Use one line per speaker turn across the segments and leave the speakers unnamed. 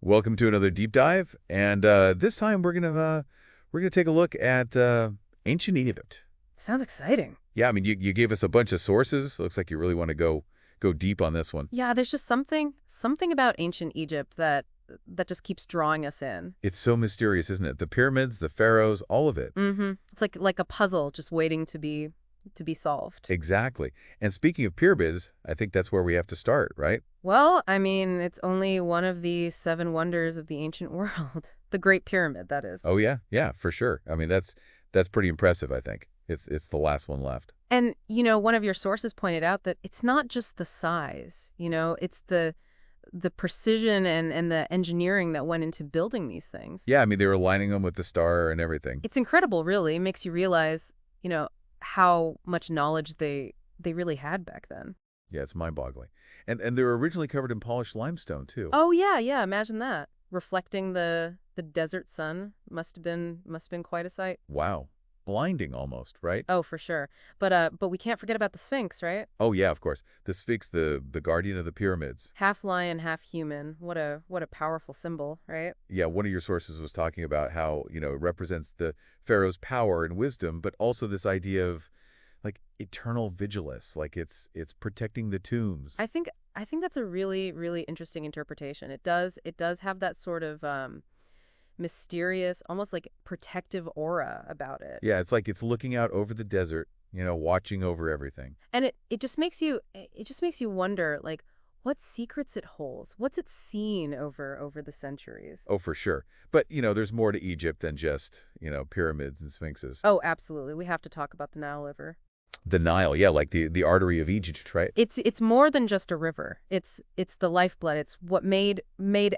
Welcome to another deep dive, and this time we're gonna take a look at ancient Egypt.
Sounds exciting.
Yeah, I mean you gave us a bunch of sources. Looks like you really want to go deep on this one.
Yeah, there's just something about ancient Egypt that just keeps drawing us in.
It's so mysterious, isn't it? The pyramids, the pharaohs, all of it.
It's like a puzzle just waiting to be solved.
Exactly. And speaking of pyramids, I think that's where we have to start, right?
Well, I mean, it's only one of the seven wonders of the ancient world. The Great Pyramid, that is.
Oh yeah, yeah, for sure. I mean that's pretty impressive. I think it's the last one left.
And, one of your sources pointed out that it's not just the size, it's the precision and the engineering that went into building these things.
Yeah, I mean they were lining them with the star and everything.
It's incredible, really. It makes you realize, how much knowledge they really had back then.
Yeah, it's mind-boggling. And they were originally covered in polished limestone too.
Oh yeah, yeah, imagine that. Reflecting the desert sun must have been quite a sight.
Wow. Blinding almost, right?
Oh, for sure. But we can't forget about the Sphinx, right?
Oh yeah, of course. The Sphinx, the guardian of the pyramids.
Half lion, half human. What a powerful symbol, right?
Yeah, one of your sources was talking about how, it represents the pharaoh's power and wisdom, but also this idea of like eternal vigilance, like it's protecting the tombs.
I think that's a really really interesting interpretation. It does have that sort of mysterious, almost like protective aura about it.
Yeah, it's like it's looking out over the desert, watching over everything.
And it just makes you wonder, like, what secrets it holds, what's it seen over the centuries.
Oh, for sure. But, there's more to Egypt than just, pyramids and sphinxes.
Oh, absolutely, we have to talk about the Nile River.
The Nile, yeah, like the artery of Egypt, right?
It's more than just a river. It's the lifeblood. It's what made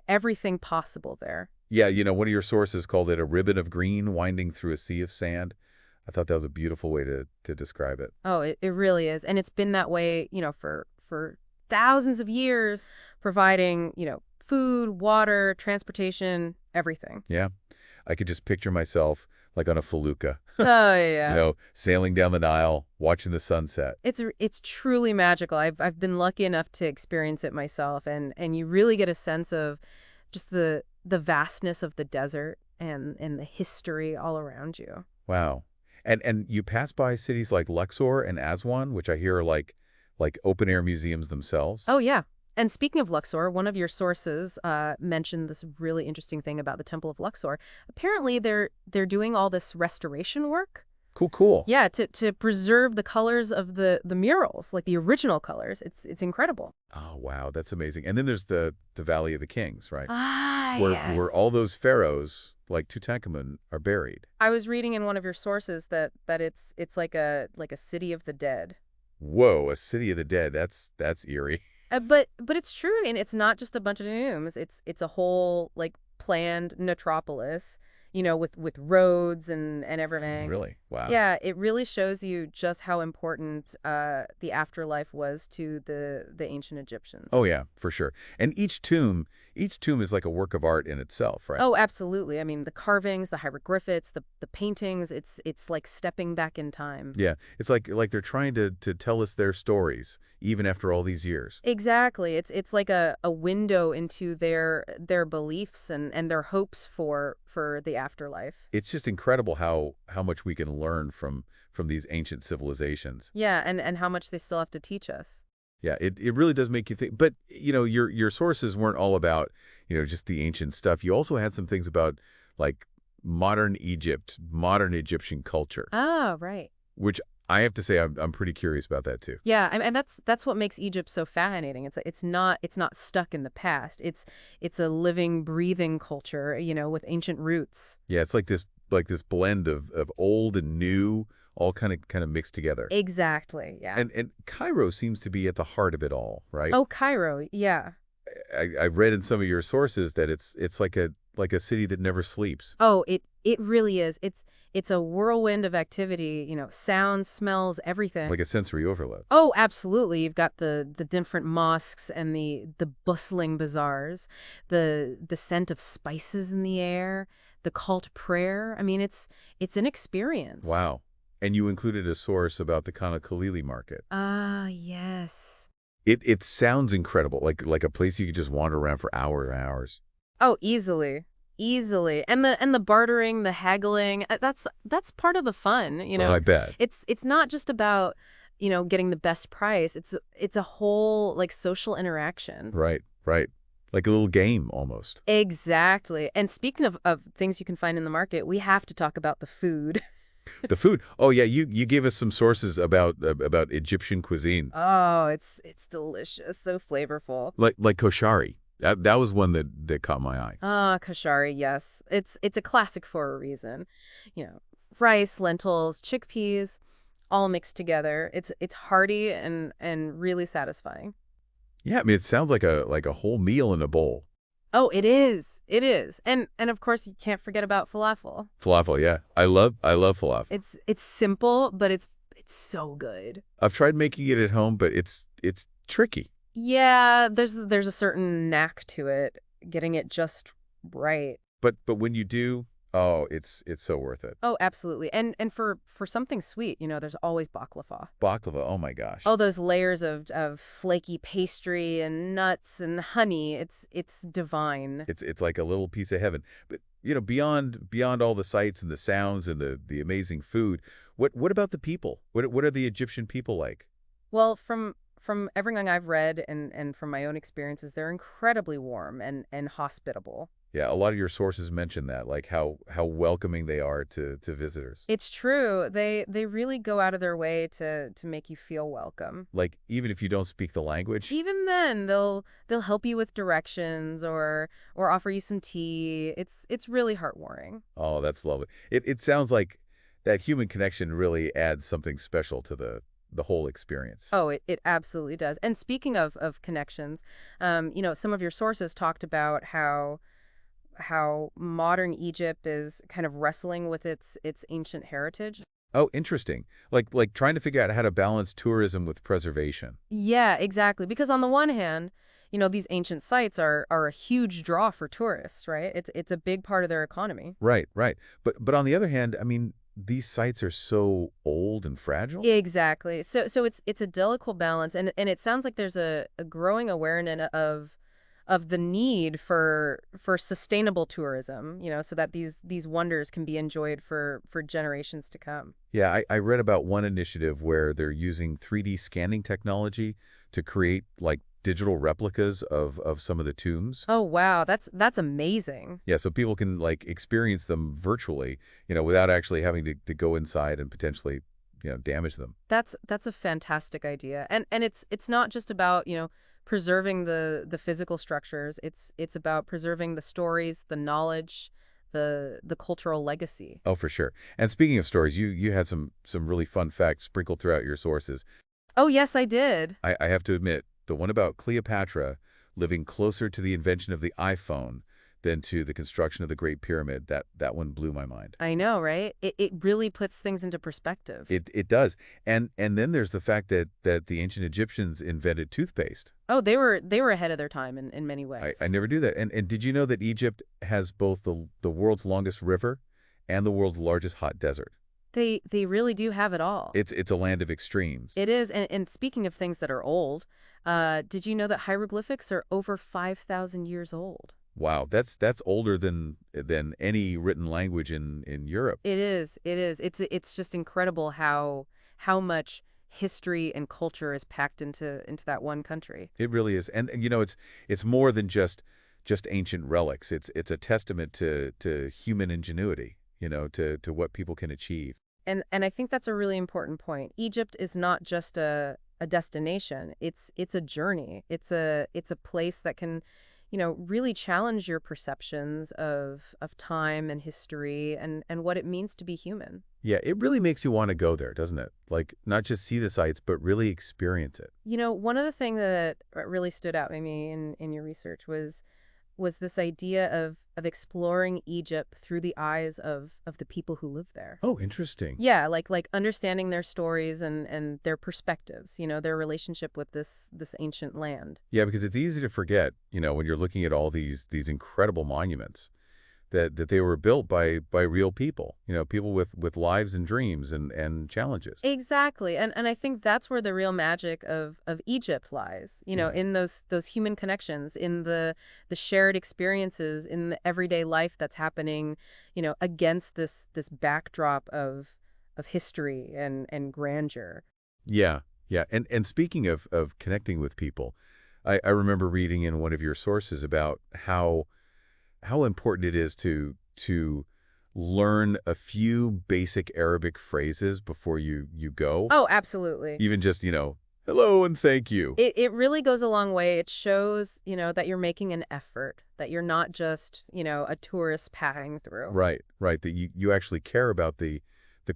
everything possible there.
Yeah, one of your sources called it a ribbon of green winding through a sea of sand. I thought that was a beautiful way to describe it.
Oh, it really is. And it's been that way, for thousands of years, providing, food, water, transportation, everything.
Yeah, I could just picture myself like on a felucca,
Oh, yeah.
sailing down the Nile, watching the sunset.
It's truly magical. I've been lucky enough to experience it myself, and you really get a sense of just the vastness of the desert and the history all around you.
Wow. And you pass by cities like Luxor and Aswan, which I hear are like open air museums themselves.
Oh, yeah. And speaking of Luxor, one of your sources mentioned this really interesting thing about the Temple of Luxor. Apparently, they're doing all this restoration work.
Cool, cool.
Yeah, to preserve the colors of the murals, like the original colors. It's incredible.
Oh, wow, that's amazing. And then there's the Valley of the Kings, right?
Ah,
Where
yes.
all those pharaohs, like Tutankhamun, are buried.
I was reading in one of your sources that it's like a city of the dead.
Whoa, a city of the dead. That's eerie.
But it's true, and it's not just a bunch of tombs. It's a whole like planned metropolis, with roads and everything.
Really? Wow.
Yeah, it really shows you just how important the afterlife was to the ancient Egyptians.
Oh yeah, for sure. And each tomb is like a work of art in itself, right?
Oh, absolutely. I mean, the carvings, the hieroglyphics, the paintings, it's like stepping back in time.
Yeah, it's like they're trying to tell us their stories even after all these years.
Exactly. It's like a window into their beliefs and their hopes for the afterlife.
It's just incredible how much we can learn from these ancient civilizations.
Yeah, and how much they still have to teach us.
Yeah, it really does make you think. But, your sources weren't all about, just the ancient stuff. You also had some things about like modern Egypt, modern Egyptian culture,
Ah, right.
which I have to say I'm pretty curious about that too.
Yeah, and that's what makes Egypt so fascinating. It's not stuck in the past. It's a living, breathing culture, with ancient roots.
Yeah, it's like this blend of old and new, all kind of mixed together.
Exactly. Yeah.
And Cairo seems to be at the heart of it all, right?
Oh, Cairo. Yeah.
I read in some of your sources that it's like a city that never sleeps.
Oh, it really is. It's a whirlwind of activity, sounds, smells, everything.
Like a sensory overload.
Oh, absolutely. You've got the different mosques and the bustling bazaars, the scent of spices in the air, the call to prayer. I mean, it's an experience.
Wow. And you included a source about the Khan Khalili market.
Ah, yes.
It sounds incredible, like a place you could just wander around for hours and hours.
Oh, easily. Easily. And the bartering, the haggling, that's part of the fun, you
Oh,
know.
I bet.
It's not just about, getting the best price. It's a whole like social interaction.
Right, right. Like a little game almost.
Exactly. And speaking of things you can find in the market, we have to talk about the food.
The food. Oh yeah, you gave us some sources about Egyptian cuisine,
Oh, it's delicious, so flavorful.
like koshari. That was one that caught my eye.
Ah, kashari, yes. It's a classic for a reason. You know, rice, lentils, chickpeas, all mixed together. It's hearty and really satisfying.
Yeah, I mean it sounds like a whole meal in a bowl.
Oh, it is. It is. And of course you can't forget about falafel.
Falafel, yeah. I love falafel.
It's simple, but it's so good.
I've tried making it at home, but it's tricky.
Yeah, there's a certain knack to it, getting it just right.
But when you do, oh, it's so worth it.
Oh, absolutely. And for something sweet, there's always baklava.
Baklava, oh my gosh.
Oh, those layers of flaky pastry and nuts and honey. It's divine.
It's like a little piece of heaven. But beyond all the sights and the sounds and the amazing food, what about the people? What are the Egyptian people like?
Well, from everything I've read and from my own experiences, they're incredibly warm and hospitable.
Yeah, a lot of your sources mention that, like how welcoming they are to visitors.
It's true. They really go out of their way to make you feel welcome.
Like even if you don't speak the language.
Even then, they'll help you with directions or offer you some tea. It's really heartwarming.
Oh, that's lovely. It sounds like that human connection really adds something special to the whole experience.
Oh, it absolutely does. And speaking of connections, some of your sources talked about how modern Egypt is kind of wrestling with its ancient heritage.
Oh, interesting. Like trying to figure out how to balance tourism with preservation.
Yeah, exactly. Because on the one hand, these ancient sites are a huge draw for tourists, right? It's a big part of their economy.
Right, right. But on the other hand, I mean, these sites are so old and fragile.
Exactly. So it's a delicate balance, and it sounds like there's a growing awareness of the need for sustainable tourism, so that these wonders can be enjoyed for generations to come.
Yeah, I read about one initiative where they're using 3D scanning technology to create like digital replicas of some of the tombs.
Oh, wow, that's amazing.
Yeah, so people can like experience them virtually, without actually having to go inside and potentially, damage them.
That's a fantastic idea. And it's not just about, preserving the physical structures. It's about preserving the stories, the knowledge, the cultural legacy.
Oh, for sure. And speaking of stories, you had some really fun facts sprinkled throughout your sources.
Oh, yes, I did.
I have to admit, the one about Cleopatra living closer to the invention of the iPhone than to the construction of the Great Pyramid, that one blew my mind.
I know, right? It really puts things into perspective.
It does. And then there's the fact that the ancient Egyptians invented toothpaste.
Oh, they were ahead of their time in many ways.
I never knew that. And did you know that Egypt has both the world's longest river and the world's largest hot desert?
They really do have it all.
It's a land of extremes.
It is. And speaking of things that are old, did you know that hieroglyphics are over 5,000 years old?
Wow, that's older than any written language in Europe.
It is. It is. It's just incredible how much history and culture is packed into that one country.
It really is. And it's more than just ancient relics. It's a testament to human ingenuity, to what people can achieve.
And I think that's a really important point. Egypt is not just a destination. It's a journey. It's a place that can, really challenge your perceptions of time and history and what it means to be human.
Yeah, it really makes you want to go there, doesn't it? Like not just see the sights, but really experience it.
One of the things that really stood out to me in your research was this idea of exploring Egypt through the eyes of the people who live there.
Oh, interesting.
Yeah, like understanding their stories and their perspectives, their relationship with this ancient land.
Yeah, because it's easy to forget, when you're looking at all these incredible monuments, that they were built by real people, people with lives and dreams and challenges.
Exactly. And I think that's where the real magic of Egypt lies,
Yeah.
in those human connections, in the shared experiences, in the everyday life that's happening, against this backdrop of history and grandeur.
Yeah, yeah. And speaking of connecting with people, I remember reading in one of your sources about how important it is to learn a few basic Arabic phrases before you go.
Oh, absolutely.
Even just, hello and thank you.
It really goes a long way. It shows, that you're making an effort, that you're not just, a tourist passing through.
Right, right. That you actually care about the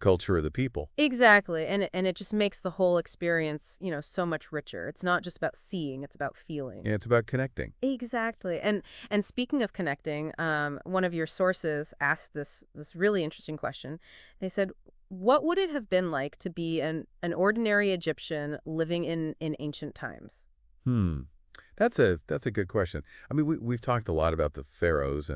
culture of the people.
Exactly. And it just makes the whole experience, so much richer. It's not just about seeing, it's about feeling.
And it's about connecting.
Exactly. And speaking of connecting, one of your sources asked this really interesting question. They said, "What would it have been like to be an ordinary Egyptian living in ancient times?"
Hmm. That's a good question. I mean, we've talked a lot about the pharaohs and